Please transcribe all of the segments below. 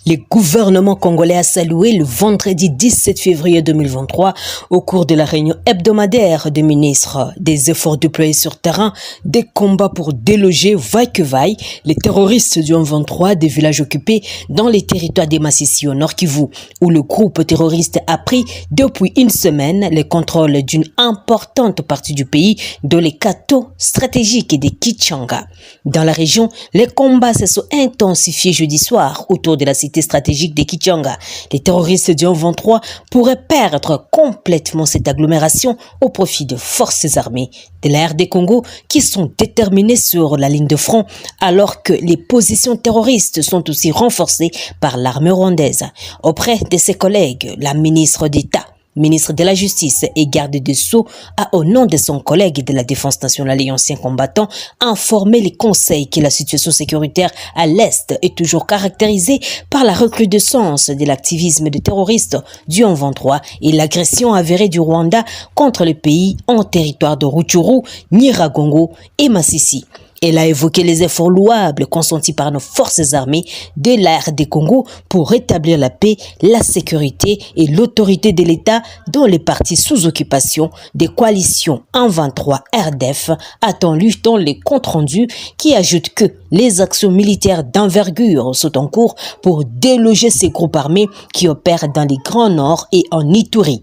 Le gouvernement congolais a salué le vendredi 17 février 2023 au cours de la réunion hebdomadaire des ministres des efforts déployés sur terrain, des combats pour déloger vaille que vaille les terroristes du M23 des villages occupés dans les territoires des Massissi au Nord Kivu, où le groupe terroriste a pris depuis une semaine le contrôle d'une importante partie du pays, dont les cateaux stratégiques et des Kichanga. Dans la région, les combats se sont intensifiés jeudi soir autour de la cité stratégique de Kichanga. Les terroristes du M23 pourraient perdre complètement cette agglomération au profit de forces armées de la RD Congo qui sont déterminées sur la ligne de front, alors que les positions terroristes sont aussi renforcées par l'armée rwandaise. Auprès de ses collègues, la ministre d'État, ministre de la Justice et garde des Sceaux a, au nom de son collègue de la Défense nationale et ancien combattant, informé les conseils que la situation sécuritaire à l'Est est toujours caractérisée par la recrudescence de l'activisme des terroristes du M23 et l'agression avérée du Rwanda contre le pays en territoire de Rutshuru, Nyiragongo et Massissi. Elle a évoqué les efforts louables consentis par nos forces armées de la RD Congo pour rétablir la paix, la sécurité et l'autorité de l'État dans les parties sous occupation des coalitions M23 RDF, a-t-on lu dans les comptes rendus qui ajoutent que les actions militaires d'envergure sont en cours pour déloger ces groupes armés qui opèrent dans les Grands Nord et en Ituri.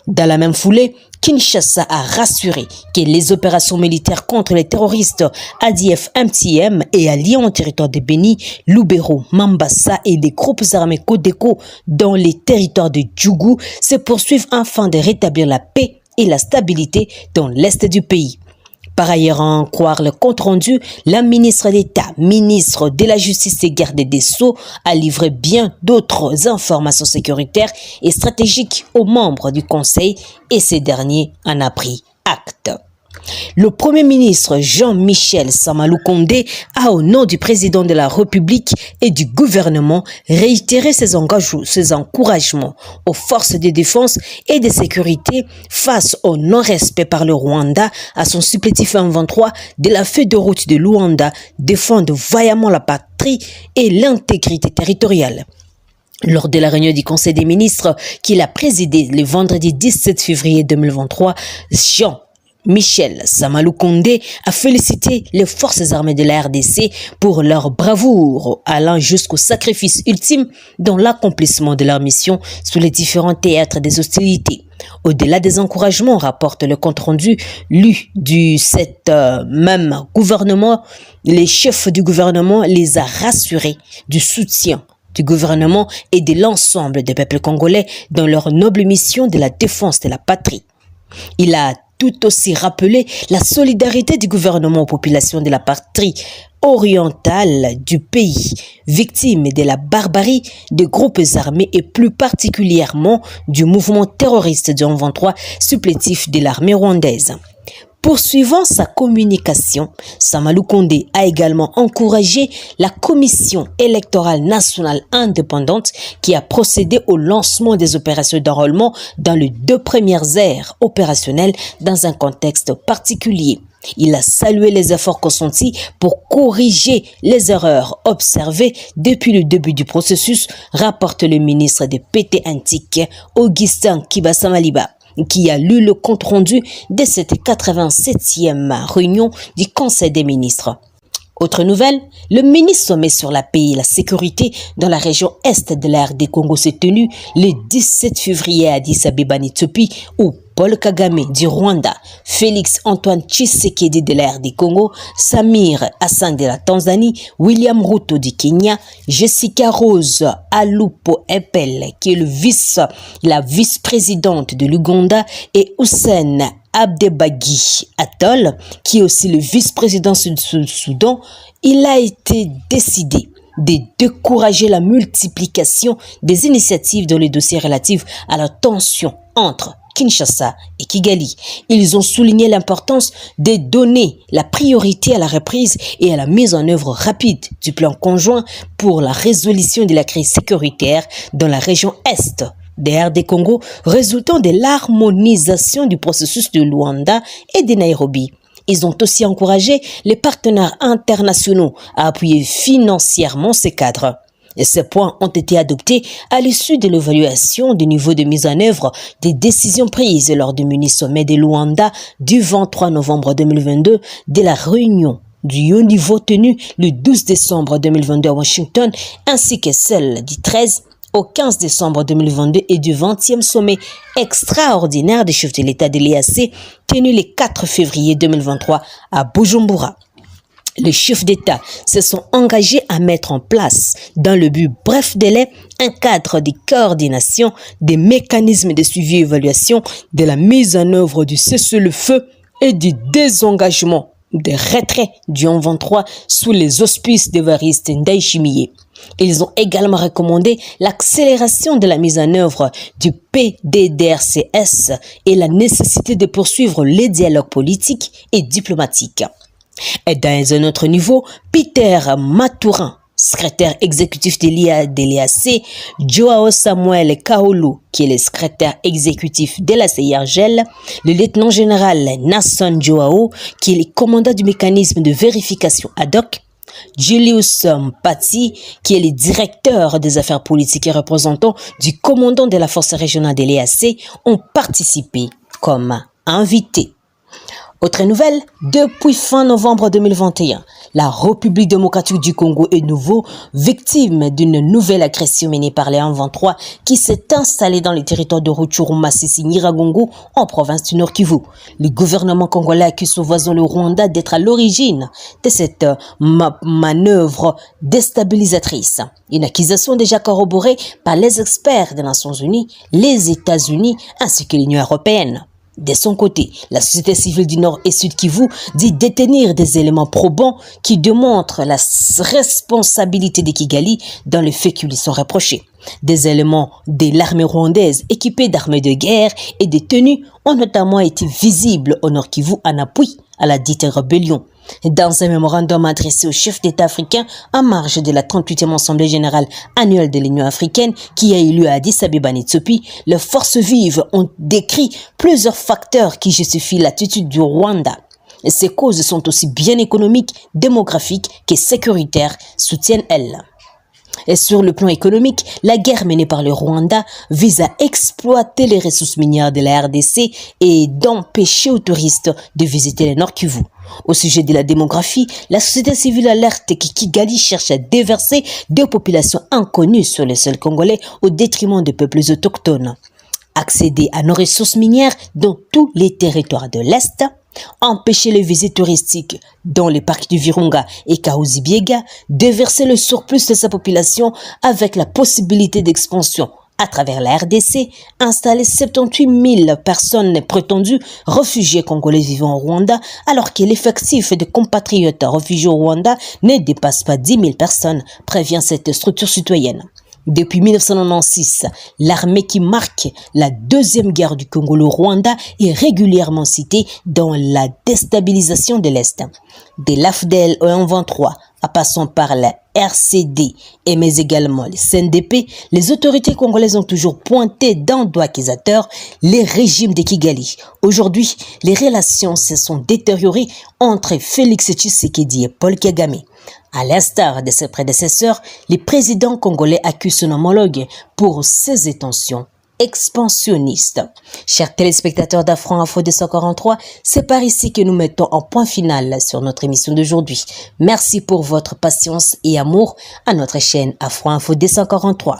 Dans la même foulée, Kinshasa a rassuré que les opérations militaires contre les terroristes ADF-MTM et alliés en territoire de Beni, Lubero, Mambasa et des groupes armés Kodeko dans les territoires de Djougou se poursuivent afin de rétablir la paix et la stabilité dans l'est du pays. Par ailleurs, à en croire le compte rendu, la ministre d'État, ministre de la Justice et garde des Sceaux a livré bien d'autres informations sécuritaires et stratégiques aux membres du Conseil et ces derniers en a pris acte. Le Premier ministre Jean-Michel Sama-Lukonde a, au nom du président de la République et du gouvernement, réitéré ses encouragements aux forces de défense et de sécurité face au non-respect par le Rwanda à son supplétif M23 de la feuille de route de Luanda, défendre vaillamment la patrie et l'intégrité territoriale. Lors de la réunion du Conseil des ministres qu'il a présidé le vendredi 17 février 2023, Jean-Michel Sama-Lukonde a félicité les forces armées de la RDC pour leur bravoure allant jusqu'au sacrifice ultime dans l'accomplissement de leur mission sur les différents théâtres des hostilités. Au-delà des encouragements, rapporte le compte-rendu lu du même gouvernement, les chefs du gouvernement les a rassurés du soutien du gouvernement et de l'ensemble des peuples congolais dans leur noble mission de la défense de la patrie. Il a tout aussi rappelé la solidarité du gouvernement aux populations de la patrie orientale du pays, victimes de la barbarie des groupes armés et plus particulièrement du mouvement terroriste du M23 supplétif de l'armée rwandaise. Poursuivant sa communication, Sama-Lukonde a également encouragé la Commission électorale nationale indépendante qui a procédé au lancement des opérations d'enrôlement dans les 2 premières aires opérationnelles dans un contexte particulier. Il a salué les efforts consentis pour corriger les erreurs observées depuis le début du processus, rapporte le ministre des PT Antique, Augustin Kibasamaliba, qui a lu le compte-rendu de cette 87e réunion du Conseil des ministres. Autre nouvelle, le mini-sommet sur la paix et la sécurité dans la région est de la RD Congo s'est tenu le 17 février à Addis Abeba, en Éthiopie, où Paul Kagame du Rwanda, Félix Antoine Tshisekedi de la RD Congo, Samir Hassan de la Tanzanie, William Ruto du Kenya, Jessica Rose Alupo Epel, qui est la vice-présidente de l'Ouganda, et Hussein Abdebagi Atoll, qui est aussi le vice-président du Soudan, il a été décidé de décourager la multiplication des initiatives dans les dossiers relatifs à la tension entre Kinshasa et Kigali. Ils ont souligné l'importance de donner la priorité à la reprise et à la mise en œuvre rapide du plan conjoint pour la résolution de la crise sécuritaire dans la région Est des RD Congo, résultant de l'harmonisation du processus de Luanda et de Nairobi. Ils ont aussi encouragé les partenaires internationaux à appuyer financièrement ces cadres. Et ces points ont été adoptés à l'issue de l'évaluation du niveau de mise en œuvre des décisions prises lors du mini-sommet de Luanda du 23 novembre 2022 de la réunion du haut niveau tenu le 12 décembre 2022 à Washington, ainsi que celle du 13 au 15 décembre 2022 et du 20e sommet extraordinaire des chefs de l'État de l'EAC tenu le 4 février 2023 à Bujumbura. Les chefs d'État se sont engagés à mettre en place, dans le but bref délai, un cadre de coordination des mécanismes de suivi et évaluation de la mise en œuvre du cessez-le-feu et du désengagement des retraits du 23 sous les auspices d'Évariste Ndayishimiye. Ils ont également recommandé l'accélération de la mise en œuvre du PDDRCS et la nécessité de poursuivre les dialogues politiques et diplomatiques. Et dans un autre niveau, Peter Mathurin, secrétaire exécutif de l'EAC, Joao Samuel Kaolu, qui est le secrétaire exécutif de la CIRGL, le lieutenant-général Nasson Joao, qui est le commandant du mécanisme de vérification ad hoc, Julius Mpati, qui est le directeur des affaires politiques et représentant du commandant de la force régionale de l'EAC, ont participé comme invités. Autre nouvelle, depuis fin novembre 2021, la République démocratique du Congo est nouveau victime d'une nouvelle agression menée par les M23 qui s'est installée dans le territoire de Rutshuru Masisi Nyiragongo en province du Nord Kivu. Le gouvernement congolais accuse son voisin le Rwanda d'être à l'origine de cette manœuvre déstabilisatrice. Une accusation déjà corroborée par les experts des Nations Unies, les États-Unis ainsi que l'Union européenne. De son côté, la société civile du Nord et Sud Kivu dit détenir des éléments probants qui démontrent la responsabilité de Kigali dans les faits qui lui sont reprochés. Des éléments de l'armée rwandaise équipés d'armes de guerre et de tenues ont notamment été visibles au Nord Kivu en appui à la dite rébellion. Dans un mémorandum adressé aux chefs d'État africains en marge de la 38e Assemblée générale annuelle de l'Union africaine qui a eu lieu à Addis Abeba en Éthiopie, les forces vives ont décrit plusieurs facteurs qui justifient l'attitude du Rwanda. Et ces causes sont aussi bien économiques, démographiques que sécuritaires, soutiennent-elles. Et sur le plan économique, la guerre menée par le Rwanda vise à exploiter les ressources minières de la RDC et d'empêcher aux touristes de visiter le Nord Kivu. Au sujet de la démographie, la société civile alerte que Kigali cherche à déverser des populations inconnues sur le sol congolais au détriment des peuples autochtones. Accéder à nos ressources minières dans tous les territoires de l'Est, empêcher les visites touristiques dans les parcs du Virunga et Kahuzi-Biega, déverser le surplus de sa population avec la possibilité d'expansion à travers la RDC, installer 78 000 personnes prétendues réfugiés congolais vivant au Rwanda, alors que l'effectif de compatriotes réfugiés au Rwanda ne dépasse pas 10 000 personnes, prévient cette structure citoyenne. Depuis 1996, l'armée qui marque la deuxième guerre du Congo, le Rwanda, est régulièrement citée dans la déstabilisation de l'Est. De l'AFDEL au M23, en passant par la RCD et mais également le CNDP, les autorités congolaises ont toujours pointé d'un doigt accusateur les régimes de Kigali. Aujourd'hui, les relations se sont détériorées entre Félix Tshisekedi et Paul Kagame. À l'instar de ses prédécesseurs, le président congolais accuse son homologue pour ses intentions expansionnistes. Chers téléspectateurs d'Afro Info 243, c'est par ici que nous mettons un point final sur notre émission d'aujourd'hui. Merci pour votre patience et amour à notre chaîne Afro Info 243.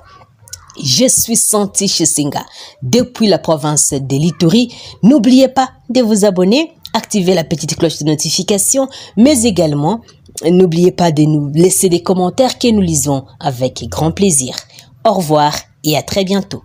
Je suis Santi Chisinga depuis la province de l'Ituri. N'oubliez pas de vous abonner, activer la petite cloche de notification, mais également n'oubliez pas de nous laisser des commentaires que nous lisons avec grand plaisir. Au revoir et à très bientôt.